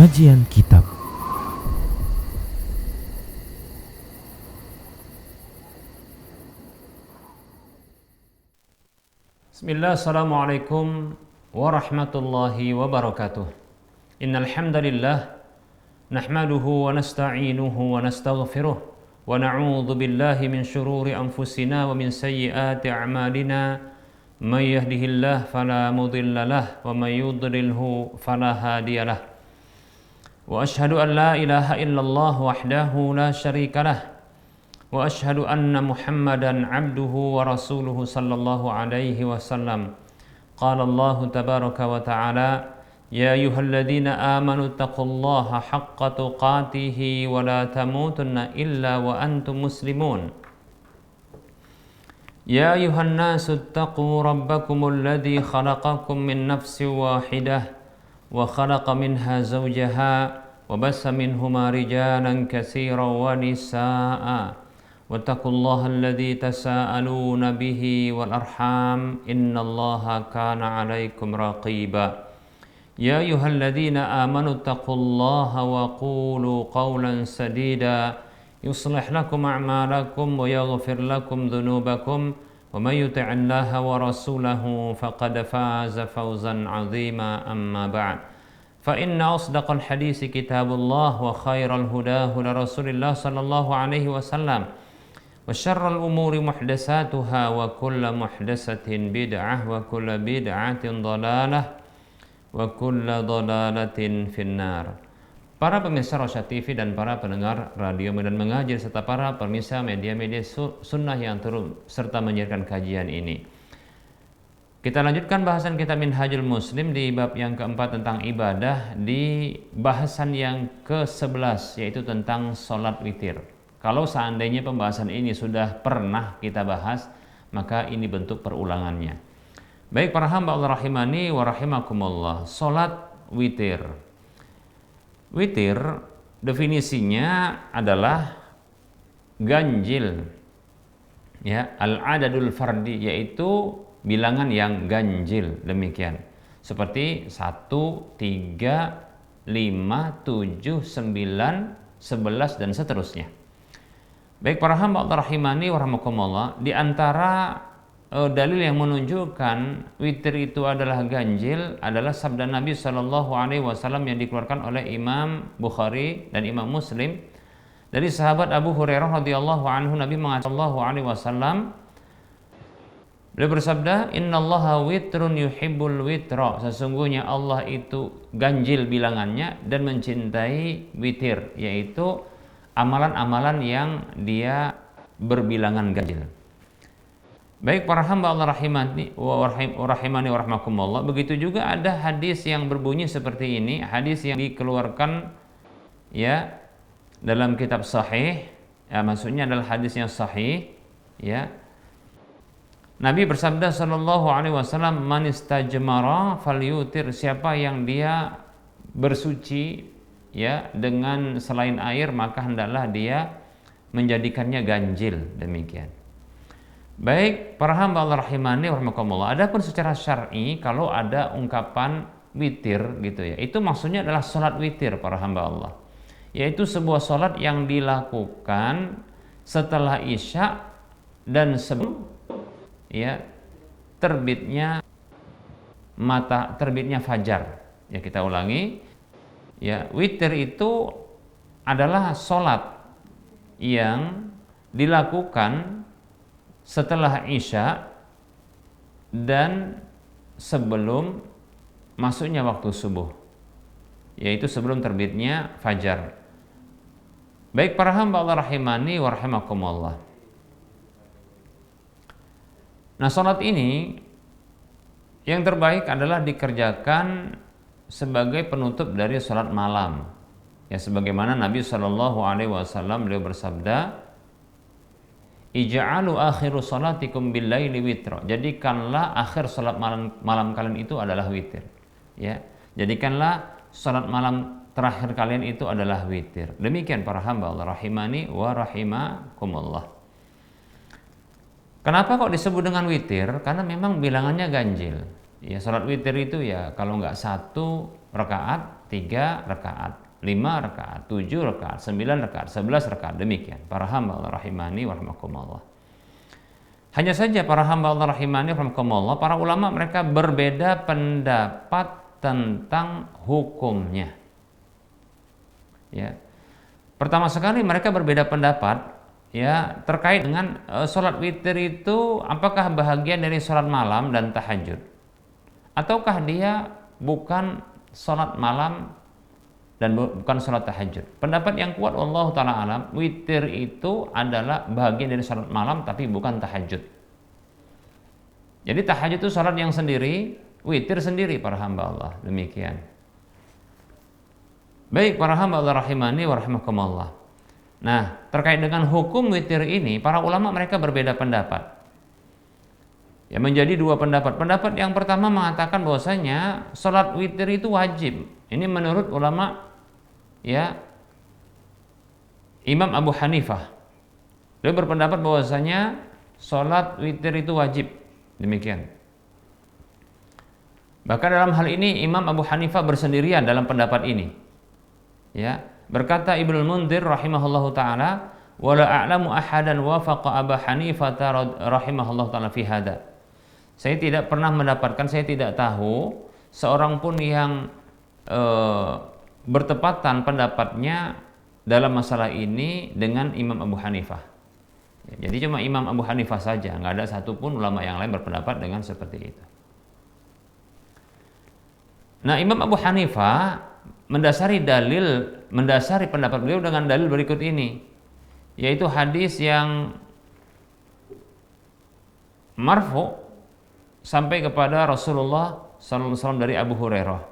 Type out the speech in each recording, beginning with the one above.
Kajian Kitab. Bismillah, assalamualaikum warahmatullahi wabarakatuh. Innal hamdalillah nahmaduhu wa nasta'inuhu wa nastaghfiruh wa na'udzu billahi min shururi anfusina wa min sayyiati a'malina. May yahdihillahu fala mudilla lahu wa may yudlilhu fala hadiyalah. Wa ashhadu an la ilaha illallah wahdahu la syarika lah. Wa ashhadu anna Muhammadan abduhu wa rasuluhu sallallahu alaihi wasallam. Qala Allah tabaraka wa ta'ala, ya ayyuhalladzina amanu taqullaha haqqa tuqatih wa la tamutunna illa wa antum muslimun. Ya ayyuhan nasu taqu rabbakumul ladzi khalaqakum min nafsin wahidah wa khalaqa minha zawjaha wa bassa minhuma rijalan katsiran wa nisaa'a. واتقوا الله الذي تساءلون به والأرحام إن الله كان عليكم رقيبا يا أيها الذين آمنوا اتقوا الله وقولوا قولا سديدا يصلح لكم أعمالكم ويغفر لكم ذنوبكم ومن يطع الله ورسوله فقد فاز فوزا عظيما أما بعد فإن أصدق الحديث كتاب الله وخير الهدى هدى رسول الله صلى الله عليه وسلم وشر الأمور محدثاتها وكل محدثة بدعة وكل بدعة ضلالة وكل ضلالة في النار. Para pemirsa Rosyad TV dan para pendengar radio Medan Mengaji serta para pemirsa media-media sunnah yang turut serta menyiarkan kajian ini. Kita lanjutkan bahasan kitab Minhajul Muslim di bab yang keempat tentang ibadah, di bahasan yang ke-11 yaitu tentang sholat witir. Kalau seandainya pembahasan ini sudah pernah kita bahas, maka ini bentuk perulangannya. Baik para hamba Allah rahimani wa rahimakumullah, salat witir. Witir definisinya adalah ganjil. Ya, al-adadul fardi, yaitu bilangan yang ganjil, demikian. Seperti 1, 3, 5, 7, 9, 11 dan seterusnya. Baik para hamba Allah rahimani wa rahmakumullah, di antara dalil yang menunjukkan witir itu adalah ganjil adalah sabda Nabi sallallahu alaihi wasallam yang dikeluarkan oleh Imam Bukhari dan Imam Muslim dari sahabat Abu Hurairah radhiyallahu anhu. Nabi mengatakan sallallahu alaihi wasallam, beliau bersabda, innallaha witrun yuhibbul witra, sesungguhnya Allah itu ganjil bilangannya dan mencintai witir, yaitu amalan-amalan yang dia berbilangan ganjil. Baik para hamba Allah rahimani wa rahmakumullah, begitu juga ada hadis yang berbunyi seperti ini, hadis yang dikeluarkan ya dalam kitab sahih, ya maksudnya adalah hadis yang sahih, ya. Nabi bersabda sallallahu alaihi wasallam, man istajmara falyutir, siapa yang dia bersuci ya dengan selain air, maka hendaklah dia menjadikannya ganjil, demikian. Baik para hamba Allah rahimani wa rahmakumullah, adapun secara syar'i kalau ada ungkapan witir gitu ya, itu maksudnya adalah salat witir para hamba Allah, yaitu sebuah salat yang dilakukan setelah isya dan sebelum ya terbitnya fajar. Ya kita ulangi. Ya, witir itu adalah sholat yang dilakukan setelah isya dan sebelum masuknya waktu subuh, yaitu sebelum terbitnya fajar. Baik para hamba Allah rahimani wa rahimakumullah. Nah, sholat ini yang terbaik adalah dikerjakan sebagai penutup dari salat malam. Ya sebagaimana Nabi sallallahu alaihi wasallam beliau bersabda, ij'alu akhiru salatikum bil laili witra. Jadikanlah akhir salat malam kalian itu adalah witir. Ya, jadikanlah salat malam terakhir kalian itu adalah witir. Demikian para hamba Allah rahimani wa rahimakumullah. Kenapa kok disebut dengan witir? Karena memang bilangannya ganjil. Ya salat witir itu ya kalau nggak 1 rakaat, 3 rakaat, 5 rakaat, 7 rakaat, 9 rakaat, 11 rakaat, demikian. Para hamba Allah rahimani wa rahimakumullah. Hanya saja para hamba Allah rahimani wa rahimakumullah, para ulama mereka berbeda pendapat tentang hukumnya. Ya. Pertama sekali mereka berbeda pendapat ya terkait dengan salat witir itu apakah bahagian dari salat malam dan tahajud, ataukah dia bukan salat malam dan bukan salat tahajud. Pendapat yang kuat wallahu taala alam, witir itu adalah bahagian dari salat malam tapi bukan tahajud. Jadi tahajud itu salat yang sendiri, witir sendiri para hamba Allah. Demikian. Baik para hamba Allah rahimani wa rahimakumullah. Nah, terkait dengan hukum witir ini, para ulama mereka berbeda pendapat. Ya, menjadi dua pendapat. Pendapat yang pertama mengatakan bahwasanya salat witir itu wajib. Ini menurut ulama ya Imam Abu Hanifah. Dia berpendapat bahwasanya salat witir itu wajib. Demikian. Bahkan dalam hal ini Imam Abu Hanifah bersendirian dalam pendapat ini. Ya, berkata Ibnu Mundzir rahimahullahu taala, "Wala a'lamu ahadan wafaqa Abu Hanifah rahimahullahu taala fi hada." Saya tidak pernah mendapatkan, saya tidak tahu seorang pun yang bertepatan pendapatnya dalam masalah ini dengan Imam Abu Hanifah. Ya, jadi cuma Imam Abu Hanifah saja, nggak ada satupun ulama yang lain berpendapat dengan seperti itu. Nah, Imam Abu Hanifah mendasari pendapat beliau dengan dalil berikut ini, yaitu hadis yang marfu sampai kepada Rasulullah SAW dari Abu Hurairah.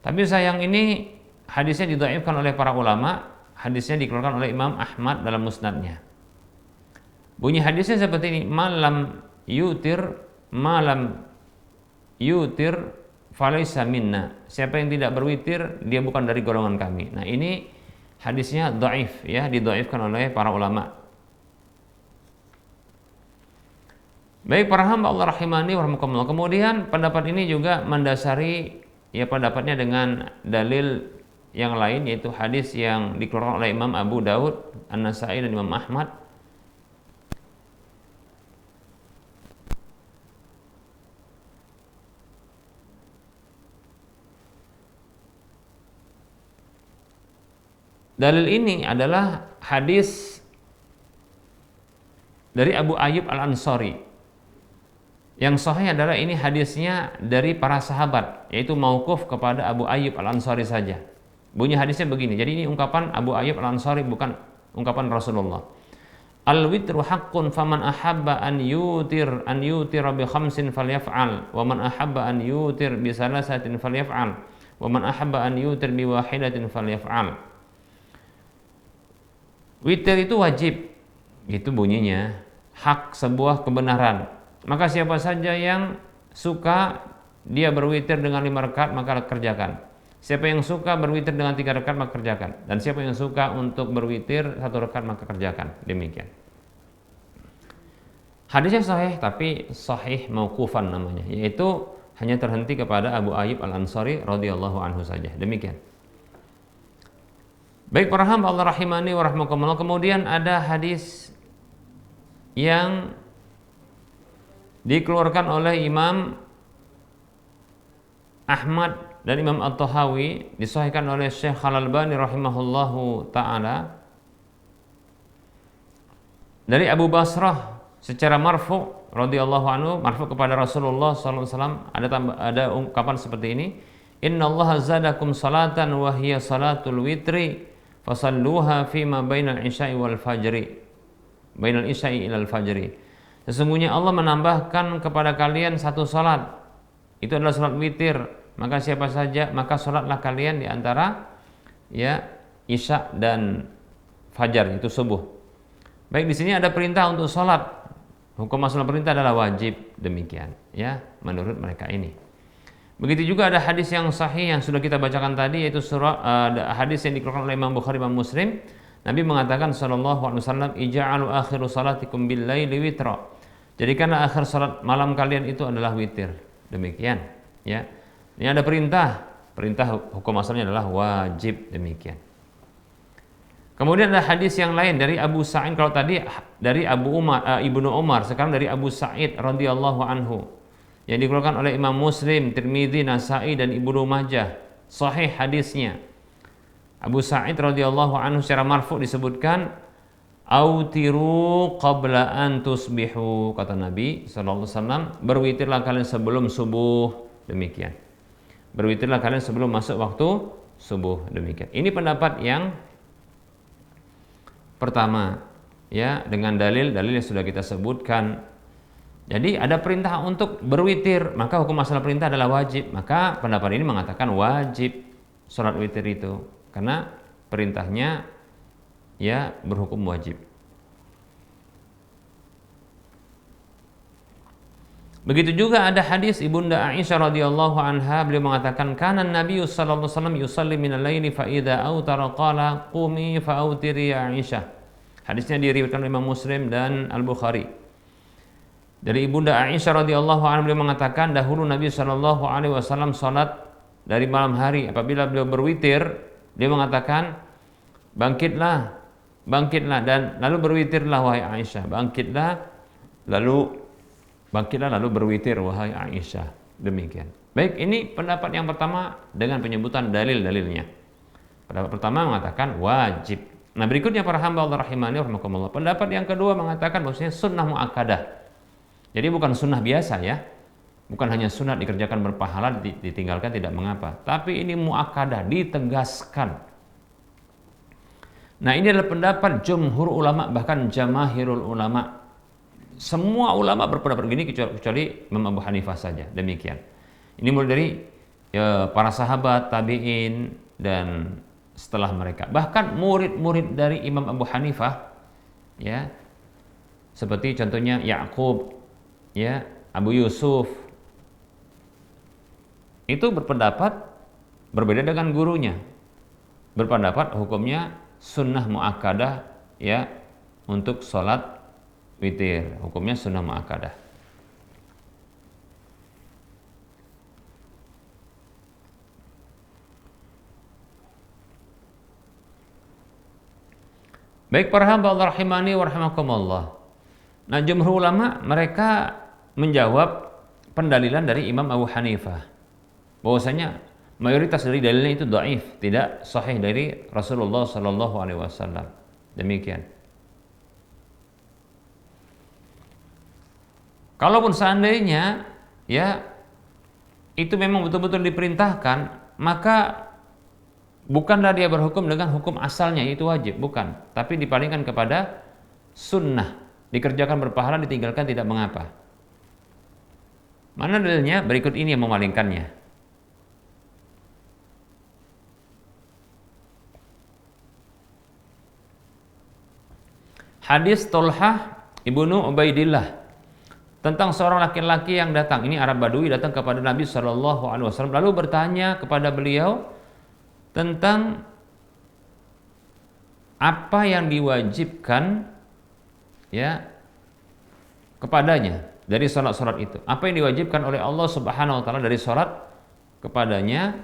Tapi sayang ini hadisnya didhaifkan oleh para ulama. Hadisnya dikeluarkan oleh Imam Ahmad dalam musnadnya. Bunyi hadisnya seperti ini: malam yutir falaysa minna. Siapa yang tidak berwitir, dia bukan dari golongan kami. Nah, ini hadisnya dhaif ya, didhaifkan oleh para ulama. Baik para hamba Allah rahimani wa rahimakumullah. Kemudian pendapat ini juga mendasari ya pendapatnya dengan dalil yang lain, yaitu hadis yang dikeluarkan oleh Imam Abu Daud, An-Nasai dan Imam Ahmad. Dalil ini adalah hadis dari Abu Ayyub Al-Ansari. Yang sahih adalah ini hadisnya dari para sahabat, yaitu mauquf kepada Abu Ayyub Al-Ansari saja. Bunyi hadisnya begini. Jadi ini ungkapan Abu Ayyub Al-Ansari, bukan ungkapan Rasulullah. Al-witru haqqun faman ahabba an yutir bi khamsin falyaf'al wa man ahabba an yutir bi salasatin falyaf'al wa man ahabba an yutir bi wahidatin falyaf'al. Witir itu wajib. Itu bunyinya. Hak, sebuah kebenaran. Maka siapa saja yang suka dia berwitir dengan 5 rakaat maka kerjakan. Siapa yang suka berwitir dengan 3 rakaat maka kerjakan. Dan siapa yang suka untuk berwitir 1 rakaat maka kerjakan. Demikian. Hadisnya sahih, tapi sahih mauqufan namanya, yaitu hanya terhenti kepada Abu Ayyub Al-Ansari radhiyallahu anhu saja. Demikian. Baik para hamba Allah rahimani wa rahimakumullah. Kemudian ada hadis yang dikeluarkan oleh Imam Ahmad dan Imam At-Tahawi, disahihkan oleh Syekh Al-Albani rahimahullahu ta'ala, dari Abu Basrah secara marfu radhiyallahu anhu, marfu kepada Rasulullah sallallahu alaihi wasallam. Ada ungkapan seperti ini: innallaha zadakum salatan wa hiya salatul witri fasalluha fima bainal isya'i wal fajri, bainal isya'i ilal fajri. Sesungguhnya Allah menambahkan kepada kalian satu salat, itu adalah salat witir. Maka siapa saja, maka salatlah kalian di antara ya isya dan fajar, itu subuh. Baik, di sini ada perintah untuk salat. Hukum asal perintah adalah wajib, demikian ya menurut mereka ini. Begitu juga ada hadis yang sahih yang sudah kita bacakan tadi, yaitu hadis yang dikeluarkan oleh Imam Bukhari dan Muslim. Nabi mengatakan sallallahu alaihi wasallam, ija'alu akhiru salatikum bil laili witra. Jadikanlah akhir salat malam kalian itu adalah witir. Demikian, ya. Ini ada perintah. Perintah hukum asalnya adalah wajib, demikian. Kemudian ada hadis yang lain dari Abu Sa'id, kalau tadi dari Ibnu Umar, sekarang dari Abu Sa'id radhiyallahu anhu, yang dikeluarkan oleh Imam Muslim, Tirmidzi, Nasa'i dan Ibnu Majah. Sahih hadisnya. Abu Sa'id radhiyallahu anhu secara marfu disebutkan, "Autiru qabla an tusbihu," kata Nabi sallallahu alaihi wasallam, berwitirlah kalian sebelum subuh, demikian. Berwitirlah kalian sebelum masuk waktu subuh, demikian. Ini pendapat yang pertama, ya, dengan dalil-dalil yang sudah kita sebutkan. Jadi ada perintah untuk berwitir, maka hukum asal perintah adalah wajib. Maka pendapat ini mengatakan wajib sholat witir itu, karena perintahnya ya berhukum wajib. Begitu juga ada hadis Ibunda Aisyah radhiyallahu anha, beliau mengatakan, kana Nabi sallallahu alaihi wasallam yusalli minal laili fa idza autara qala qumi fa autiri ya Aisyah. Hadisnya diriwayatkan oleh Imam Muslim dan Al-Bukhari. Dari Ibunda Aisyah radhiyallahu anha, beliau mengatakan, dahulu Nabi sallallahu alaihi wasallam salat dari malam hari, apabila beliau berwitir, dia mengatakan, bangkitlah dan lalu berwitirlah wahai Aisyah, bangkitlah lalu berwitir wahai Aisyah, demikian. Baik, ini pendapat yang pertama dengan penyebutan dalil-dalilnya. Pendapat pertama mengatakan wajib. Nah, berikutnya para hamba Allah rahimani rahimakumullah, pendapat yang kedua mengatakan bahwasanya sunnah muakkadah. Jadi bukan sunnah biasa, ya, bukan hanya sunat dikerjakan berpahala, ditinggalkan tidak mengapa, tapi ini muakkadah, ditegaskan. Nah, ini adalah pendapat jumhur ulama, bahkan jamahirul ulama. Semua ulama berpendapat begini kecuali Imam Abu Hanifah saja, demikian. Ini mulai dari para sahabat, tabi'in, dan setelah mereka. Bahkan murid-murid dari Imam Abu Hanifah, ya, seperti contohnya Ya'qub, ya, Abu Yusuf, itu berpendapat berbeda dengan gurunya. Berpendapat hukumnya sunnah muakkadah, ya, untuk sholat witir, hukumnya sunnah muakkadah. Baik para hamba Allah rahimani wa rahimakumullah. Nah, jumhur ulama mereka menjawab pendalilan dari Imam Abu Hanifah bahwasanya mayoritas dari dalilnya itu dhaif, tidak sahih dari Rasulullah sallallahu alaihi wasallam. Demikian. Kalaupun seandainya, ya, itu memang betul-betul diperintahkan, maka bukanlah dia berhukum dengan hukum asalnya, itu wajib, bukan, tapi dipalingkan kepada sunnah, dikerjakan berpahala, ditinggalkan tidak mengapa. Mana dalilnya? Berikut ini yang memalingkannya. Hadis Tolhah ibnu Ubaidillah tentang seorang laki-laki yang datang, ini Arab Badui, datang kepada Nabi Shallallahu Alaihi Wasallam, lalu bertanya kepada beliau tentang apa yang diwajibkan, ya, kepadanya dari sholat-sholat itu, apa yang diwajibkan oleh Allah Subhanahu Wa Taala dari sholat kepadanya,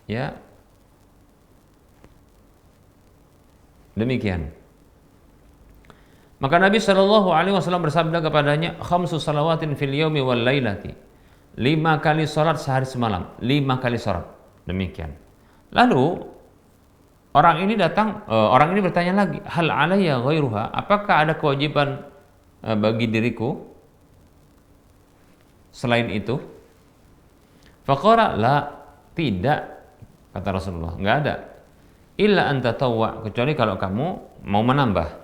ya, demikian. Maka Nabi Shallallahu Alaihi Wasallam bersabda kepadanya, khamsu salawatin fil yaumi wal lailati, 5 kali sholat sehari semalam, 5 kali sholat, demikian. Lalu orang ini bertanya lagi, hal alayya ghairuha, apakah ada kewajiban bagi diriku selain itu? Faqala la, tidak, kata Rasulullah, enggak ada. Illa an tatawwa, kecuali kalau kamu mau menambah.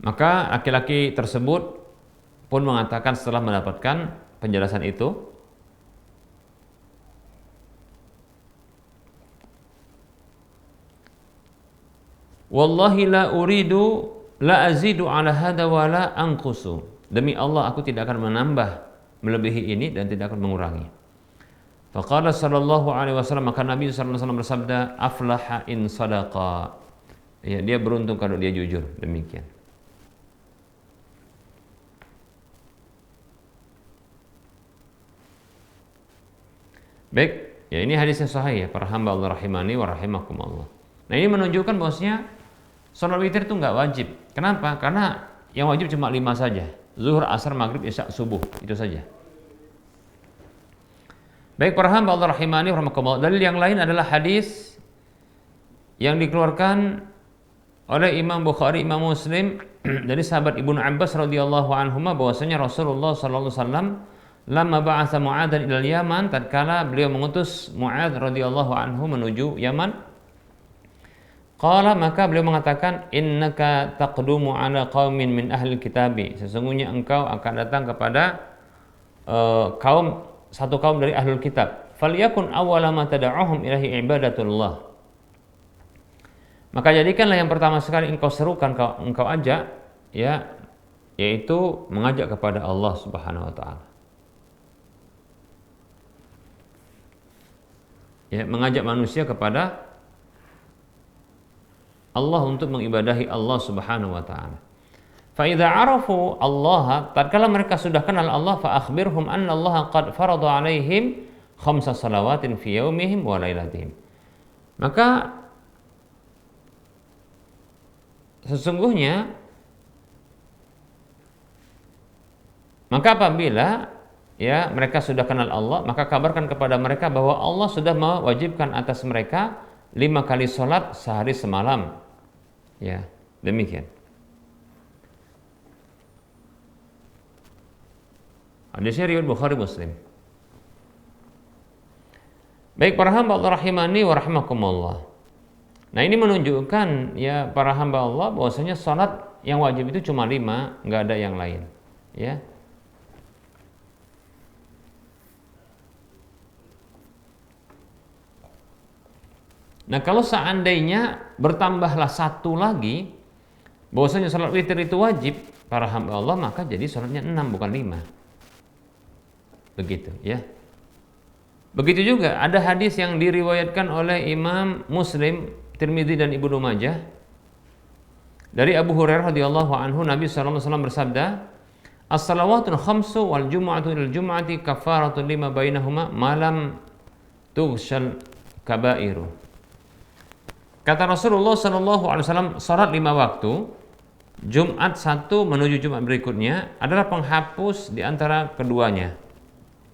Maka laki-laki tersebut pun mengatakan setelah mendapatkan penjelasan itu, wallahi la uridu la azidu ala hada wa la anqusu, demi Allah aku tidak akan menambah melebihi ini dan tidak akan mengurangi. Faqala sallallahu alaihi wasallam, maka Nabi sallallahu alaihi wasallam bersabda, aflaha in sadaqa, ya, dia beruntung kalau dia jujur, demikian. Baik, ya ini hadisnya sahih ya, para hamba Allah rahimani wa rahimakumullah. Nah, ini menunjukkan bahwasanya salat witir itu nggak wajib. Kenapa? Karena yang wajib cuma 5 saja. Zuhur, asar, maghrib, isya, subuh, itu saja. Baik, para hamba Allah rahimani wa rahimakumullah. Dalil yang lain adalah hadis yang dikeluarkan oleh Imam Bukhari, Imam Muslim dari sahabat Ibnu Abbas radhiyallahu anhuma bahwasanya Rasulullah sallallahu alaihi wasallam lamma ba'atsa Mu'adzan ilal Yaman, tatkala beliau mengutus Mu'adz radhiyallahu anhu menuju Yaman, qala, maka beliau mengatakan, innaka taqdumu ala qaumin min ahli kitabi, sesungguhnya engkau akan datang kepada satu kaum dari ahlul kitab, falyakun awwala ma tad'uhum ilahi ibadatullah, maka jadikanlah yang pertama sekali engkau serukan, engkau ajak, ya, yaitu mengajak kepada Allah Subhanahu wa taala. Ya, mengajak manusia kepada Allah untuk mengibadahi Allah Subhanahu wa taala. Fa idza arafu Allah, tatkala mereka sudah kenal Allah, fa akhbirhum anna Allah qad farada alaihim khamsa salawatin fi yaumihim wa lailatihim. Maka sesungguhnya, maka apabila ya mereka sudah kenal Allah, maka kabarkan kepada mereka bahwa Allah sudah mewajibkan atas mereka 5 kali sholat sehari semalam. Ya, demikian. Hadisnya riwayat Bukhari Muslim. Baik, para hamba Allah rahimani wa rahimakumullah. Nah, ini menunjukkan ya para hamba Allah bahwasanya sholat yang wajib itu cuma 5, nggak ada yang lain. Ya. Nah, kalau seandainya bertambahlah 1 lagi, bahwasanya salat witir itu wajib para hamba Allah, maka jadi salatnya 6 bukan 5. Begitu ya. Begitu juga ada hadis yang diriwayatkan oleh Imam Muslim, Tirmidzi dan Ibnu Majah dari Abu Hurairah radhiyallahu anhu, Nabi sallallahu alaihi wasallam bersabda, "As-salawatul khamsu wal jumu'atu ilal jumu'ati kafaratun lima bainahuma malam tughshal kabairu." Kata Rasulullah sallallahu alaihi wasallam, salat 5 waktu, Jumat 1 menuju Jumat berikutnya adalah penghapus di antara keduanya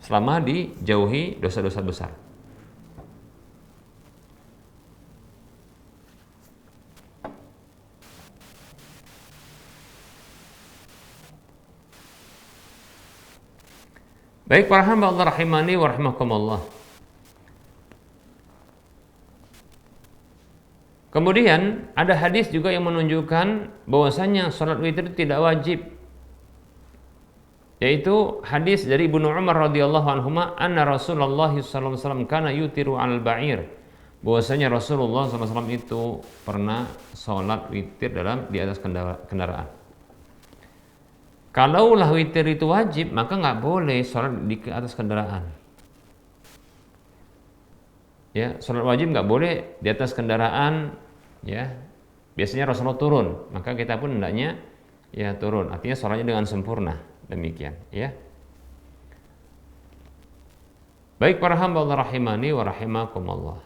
selama dijauhi dosa-dosa besar. Baik, para hamba Allah rahimani wa rahimakumullah. Kemudian ada hadis juga yang menunjukkan bahwasanya salat witir tidak wajib, yaitu hadis dari Ibnu Umar radhiyallahu anhuma, anna Rasulullah sallallahu alaihi wasallam kana yutiru 'alal ba'ir, bahwasanya Rasulullah sallallahu alaihi wasallam itu pernah salat witir di atas kendaraan. Kalaulah witir itu wajib, maka nggak boleh salat di atas kendaraan. Ya, salat wajib nggak boleh di atas kendaraan. Ya, biasanya Rasulullah turun, maka kita pun hendaknya ya turun. Artinya salatnya dengan sempurna. Demikian. Ya. Baik, para hamba Allah rahimani wa rahimakumullah.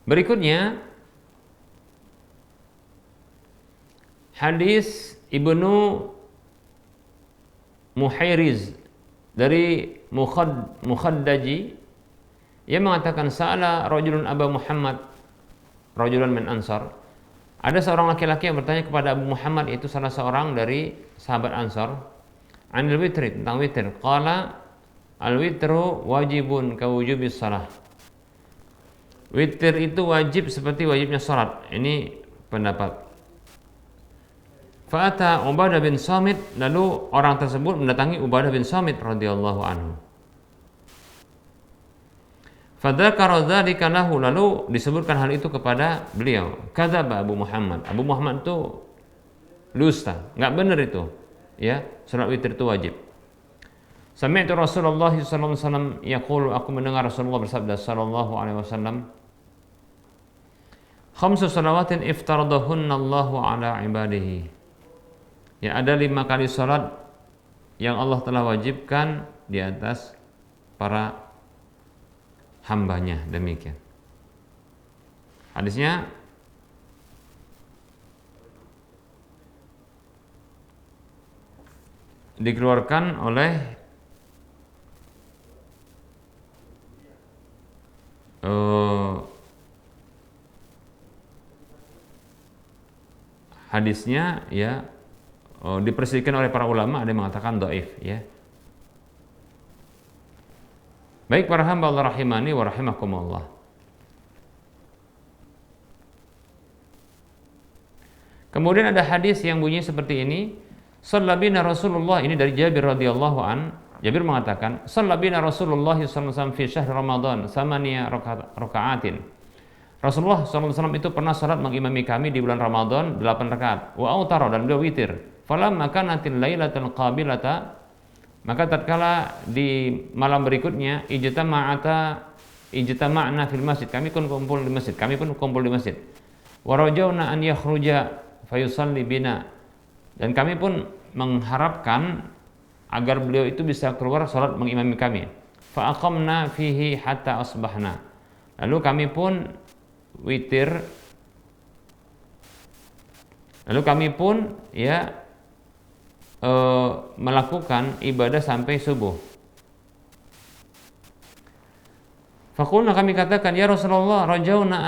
Berikutnya hadis Ibnu Muhairiz dari Mukhaddaji, ia mengatakan, sa'ala rajulun Aba Muhammad rajulan min Ansar. Ada seorang laki-laki yang bertanya kepada Abu Muhammad, itu salah seorang dari sahabat Ansar, anil witri, tentang witir. Qala al witru wajibun ka wujubis shalah. Witir itu wajib seperti wajibnya salat. Ini pendapat. Fa'ata Ubadah bin Samit, lalu orang tersebut mendatangi Ubadah bin Samit radhiyallahu anhu. Fadzakara dzalika lahu, lalu disebutkan hal itu kepada beliau. Kadzaba Abu Muhammad. Abu Muhammad itu dusta, enggak benar itu. Ya, salat witir itu wajib. Sami'tu Rasulullah sallallahu alaihi wasallam yaqulu, aku mendengar Rasulullah bersabda sallallahu alaihi wasallam, Khamsu salawatin iftaradahunna Allahu ala ibadihi. Ya, ada 5 kali salat yang Allah telah wajibkan di atas para hambanya, demikian. Hadisnya dikeluarkan oleh hadisnya ya diperselisihkan oleh para ulama, ada yang mengatakan dhaif ya. Baik para hamba Allah rahimani wa rahimakumullah. Kemudian ada hadis yang bunyi seperti ini, shallabina Rasulullah, ini dari Jabir radhiyallahu an. Jabir mengatakan, shallabina Rasulullah sallallahu alaihi wasallam fi syahr Ramadan samaniya raka'atin. Rasulullah SAW itu pernah salat mengimami kami di bulan Ramadan 8 rakaat. Wa autara, dan beliau witir. Falamma kanatil lailatul qabilata, maka tatkala di malam berikutnya ijtama'na fil masjid, kami pun kumpul di masjid. Wa rajawna an yakhruja fayusalli bina, dan kami pun mengharapkan agar beliau itu bisa keluar salat mengimami kami. Fa aqamna fihi hatta asbahna. Lalu kami pun witir, lalu kami pun melakukan ibadah sampai subuh. Faqulna, kami katakan, ya Rasulullah, rajauna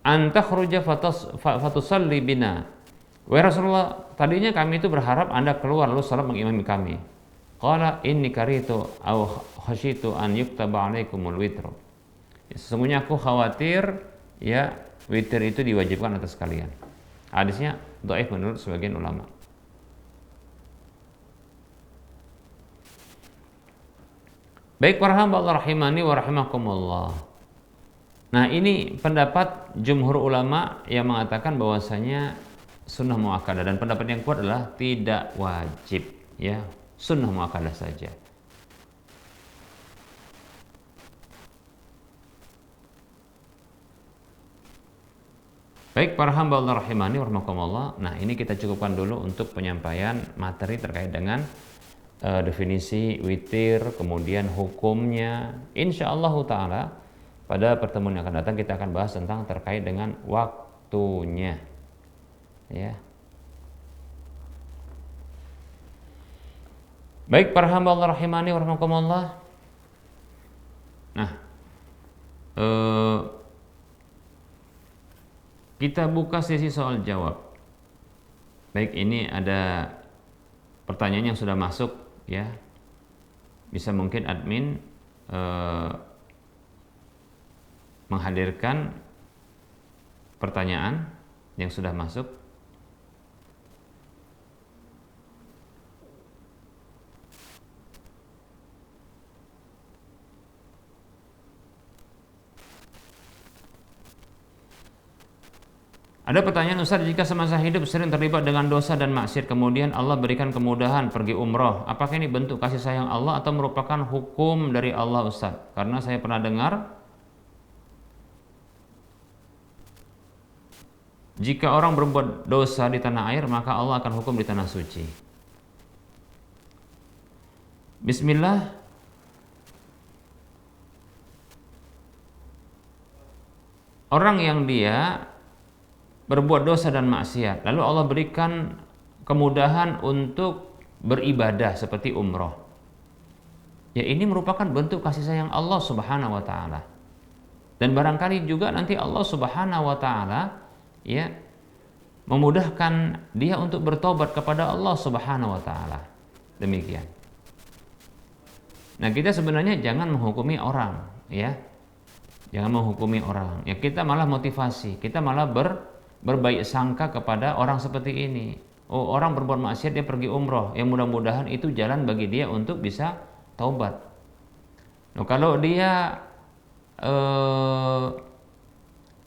an takhruja fatusalli bina. Wahai Rasulullah, tadinya kami itu berharap Anda keluar lalu salat mengimami kami. Qala inni karitu aw khasyitu an yuktaba alaikumul witr. Sesungguhnya aku khawatir witir itu diwajibkan atas kalian. Hadisnya dhaif menurut sebagian ulama. Baik para hamba Allah rahimani wa rahimakumullah. Nah, ini pendapat jumhur ulama yang mengatakan bahwasanya sunnah muakkadah, dan pendapat yang kuat adalah tidak wajib ya. Sunnah muakkadah saja. Baik para hamba Allah rahimani wa rahimakumullah. Nah, ini kita cukupkan dulu untuk penyampaian materi terkait dengan definisi witir, kemudian hukumnya. Insyaallah taala pada pertemuan yang akan datang kita akan bahas tentang terkait dengan waktunya. Ya. Baik para hamba Allah rahimani wa rahimakumullah. Nah, kita buka sesi soal jawab. Baik, ini ada pertanyaan yang sudah masuk ya. Bisa mungkin admin menghadirkan pertanyaan yang sudah masuk. Ada pertanyaan, Ustaz, jika semasa hidup sering terlibat dengan dosa dan maksiat, kemudian Allah berikan kemudahan pergi umroh, apakah ini bentuk kasih sayang Allah atau merupakan hukum dari Allah, Ustaz? Karena saya pernah dengar jika orang berbuat dosa di tanah air, maka Allah akan hukum di tanah suci. Bismillah. Orang yang dia berbuat dosa dan maksiat, lalu Allah berikan kemudahan untuk beribadah seperti umroh, ya ini merupakan bentuk kasih sayang Allah Subhanahu wa ta'ala. Dan barangkali juga nanti Allah Subhanahu wa ta'ala ya memudahkan dia untuk bertobat kepada Allah Subhanahu wa ta'ala. Demikian. Nah, kita sebenarnya jangan menghukumi orang ya. Jangan menghukumi orang. Ya, kita malah motivasi, kita malah berbaik sangka kepada orang seperti ini. Oh, orang berbuat maksiat, dia pergi umroh, yang mudah-mudahan itu jalan bagi dia untuk bisa taubat. Nah, kalau dia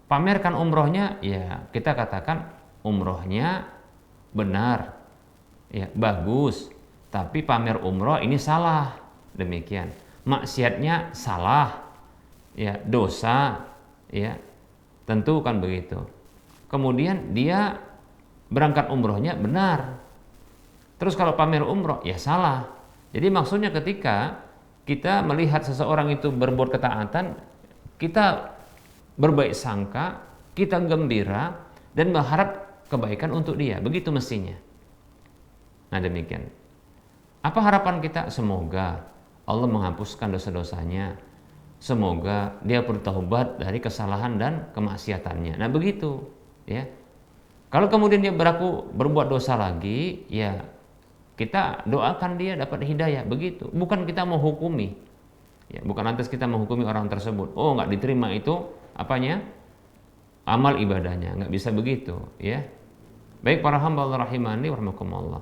pamerkan umrohnya, ya kita katakan umrohnya benar, ya bagus, tapi pamer umroh ini salah. Demikian. maksiatnya salah, ya, dosa, ya, tentu kan begitu. Kemudian dia berangkat umrohnya benar. Terus kalau pamer umroh ya salah. Jadi maksudnya ketika kita melihat seseorang itu berbuat ketaatan, kita berbaik sangka, kita gembira dan berharap kebaikan untuk dia. Begitu mestinya. Nah, demikian. Apa harapan kita? Semoga Allah menghapuskan dosa-dosanya. Semoga dia bertaubat dari kesalahan dan kemaksiatannya. Nah, begitu, ya. Kalau kemudian dia berbuat dosa lagi, ya kita doakan dia dapat hidayah, begitu. Bukan kita mau hukumi. Ya, bukan lantas kita menghukumi orang tersebut. Oh, nggak diterima itu apanya? Amal ibadahnya, nggak bisa begitu, ya. Baik para hamba Allah rahimani wa rahimakumullah.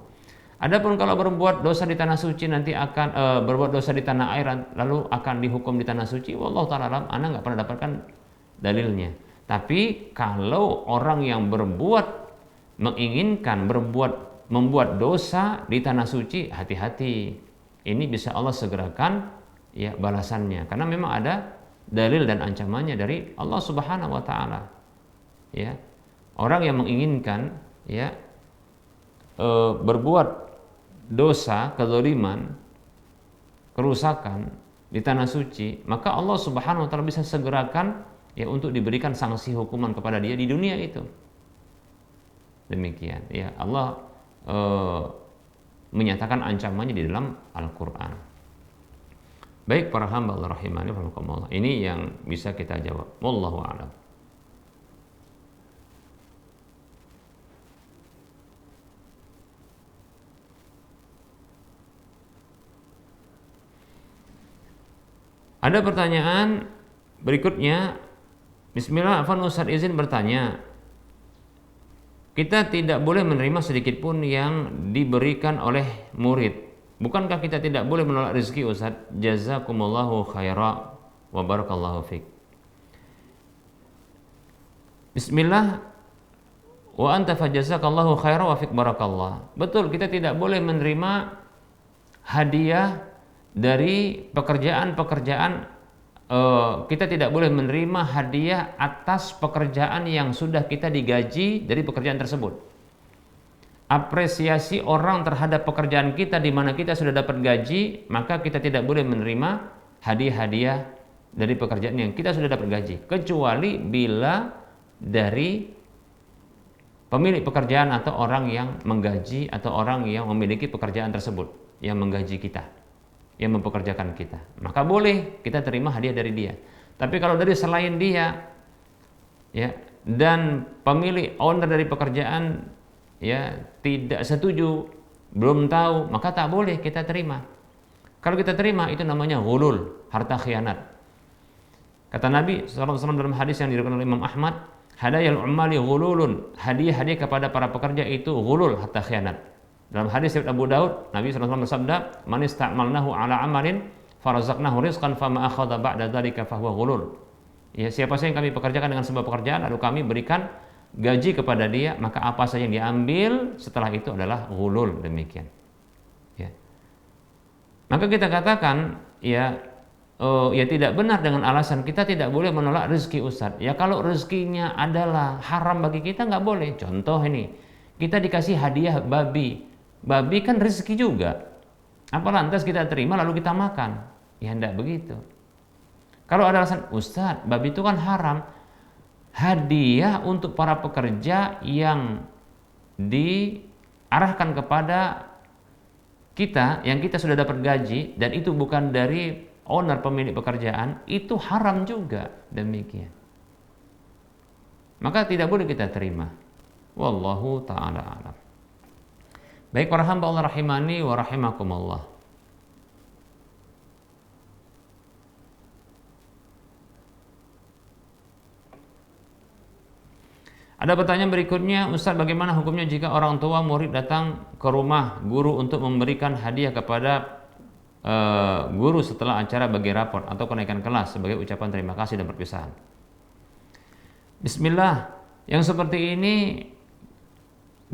Adapun kalau berbuat dosa di tanah suci nanti akan berbuat dosa di tanah air lalu akan dihukum di tanah suci, wallahu taala alam, ana nggak pernah dapatkan dalilnya. Tapi kalau orang yang menginginkan membuat dosa di tanah suci, hati-hati. Ini bisa Allah segerakan ya balasannya, karena memang ada dalil dan ancamannya dari Allah Subhanahu wa taala. Ya. Orang yang menginginkan ya berbuat dosa, kezaliman, kerusakan di tanah suci, maka Allah Subhanahu wa taala bisa segerakan ya untuk diberikan sanksi hukuman kepada dia di dunia itu. Demikian ya, Allah menyatakan ancamannya di dalam Al-Qur'an. Baik para hamba Allah rahimani wa rahimakumullah. Ini yang bisa kita jawab. Wallahu a'lam. Ada pertanyaan berikutnya. Bismillah, Afwan Ustaz izin bertanya. Kita tidak boleh menerima sedikit pun yang diberikan oleh murid. Bukankah kita tidak boleh menolak rezeki Ustaz? Jazakumullahu khaira wa barakallahu fiik. Bismillah, wa anta fajazakallahu khaira wa fiik barakallah. Betul, kita tidak boleh menerima hadiah dari pekerjaan-pekerjaan, kita tidak boleh menerima hadiah atas pekerjaan yang sudah kita digaji dari pekerjaan tersebut. Apresiasi orang terhadap pekerjaan kita di mana kita sudah dapat gaji, maka kita tidak boleh menerima hadiah-hadiah dari pekerjaan yang kita sudah dapat gaji, kecuali bila dari pemilik pekerjaan atau orang yang menggaji atau orang yang memiliki pekerjaan tersebut, yang menggaji kita, yang mempekerjakan kita, maka boleh kita terima hadiah dari dia. Tapi kalau dari selain dia, ya, dan pemilik owner dari pekerjaan, ya, tidak setuju, belum tahu, maka tak boleh kita terima. Kalau kita terima itu namanya ghulul, harta khianat. Kata Nabi SAW dalam hadis yang diriwayatkan oleh Imam Ahmad, hadayal ummali ghululun, hadiah-hadiah kepada para pekerja itu ghulul, harta khianat. Dalam hadis riwayat Abu Daud, Nabi SAW bersabda, "Man ista'malnahu ala amalin farazaqnahu rizqan fama akhadha ba'da dzalika fahuwa ghulul." Ya, siapa saja yang kami pekerjakan dengan sebuah pekerjaan lalu kami berikan gaji kepada dia, maka apa saja yang diambil setelah itu adalah ghulul, demikian. Ya. Maka kita katakan ya tidak benar dengan alasan kita tidak boleh menolak rezeki Ustaz. Ya kalau rezekinya adalah haram bagi kita nggak boleh. Contoh ini, kita dikasih hadiah babi. Babi kan rezeki juga. Apa lantas kita terima lalu kita makan? Ya enggak begitu. Kalau ada alasan, Ustaz, babi itu kan haram. Hadiah untuk para pekerja yang diarahkan kepada kita, yang kita sudah dapat gaji, dan itu bukan dari owner pemilik pekerjaan, itu haram juga, demikian. Maka tidak boleh kita terima. Wallahu ta'ala alam. Baik para hamba Allah rahimani wa rahimakumullah. Ada pertanyaan berikutnya, Ustaz, bagaimana hukumnya jika orang tua murid datang ke rumah guru untuk memberikan hadiah kepada guru setelah acara bagi raport atau kenaikan kelas sebagai ucapan terima kasih dan perpisahan? Bismillah, yang seperti ini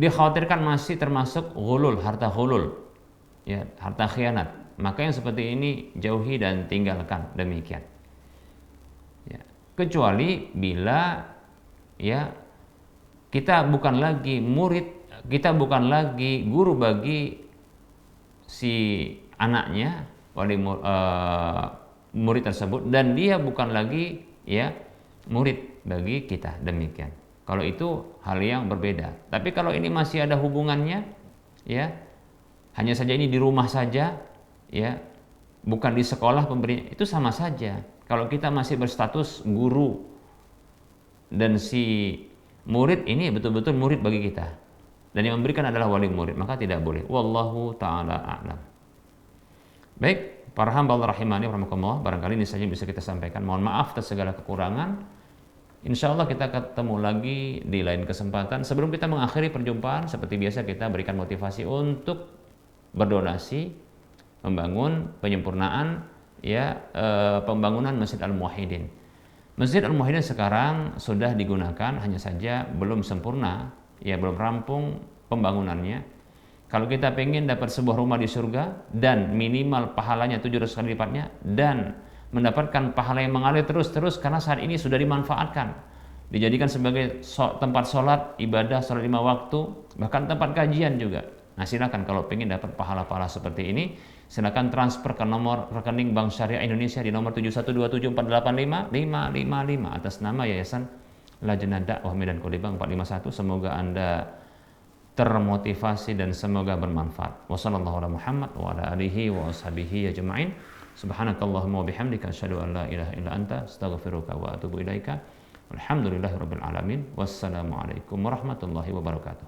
dikhawatirkan masih termasuk ghulul, harta ghulul, ya, harta khianat. maka yang seperti ini jauhi dan tinggalkan, demikian. Ya. Kecuali bila ya kita bukan lagi murid, kita bukan lagi guru bagi si anaknya, murid tersebut, dan dia bukan lagi ya murid bagi kita, demikian. Kalau itu hal yang berbeda. Tapi kalau ini masih ada hubungannya, ya hanya saja ini di rumah saja, ya bukan di sekolah pemberi, itu sama saja. Kalau kita masih berstatus guru dan si murid ini betul-betul murid bagi kita, dan yang memberikan adalah wali murid, maka tidak boleh. Wallahu ta'ala a'lam. Baik, para hamba Allah rahimani rahimakumullah, barangkali ini saja bisa kita sampaikan. Mohon maaf atas segala kekurangan. Insya Allah kita ketemu lagi di lain kesempatan. Sebelum kita mengakhiri perjumpaan, seperti biasa kita berikan motivasi untuk berdonasi, membangun penyempurnaan ya pembangunan Masjid Al-Muwahhidin. Masjid Al-Muwahhidin sekarang sudah digunakan, hanya saja belum sempurna, ya belum rampung pembangunannya. Kalau kita pengen dapat sebuah rumah di surga dan minimal pahalanya 700 kali lipatnya, dan mendapatkan pahala yang mengalir terus-terus karena saat ini sudah dimanfaatkan, dijadikan sebagai tempat sholat, ibadah, sholat 5 waktu, bahkan tempat kajian juga. Nah silakan kalau pengen dapat pahala-pahala seperti ini, silakan transfer ke nomor rekening Bank Syariah Indonesia di nomor 7127485555 atas nama Yayasan Lajnah Dakwah Medan Kulibang 451. Semoga Anda termotivasi dan semoga bermanfaat. Wassallallahu ala Muhammad wa ala alihi wa ashabihi ajma'in. Subhanakallahumma wa bihamdika asyhadu an la ilaha illa anta astaghfiruka wa atubu ilaika. Alhamdulillahirabbil alamin. Wassalamualaikum warahmatullahi wabarakatuh.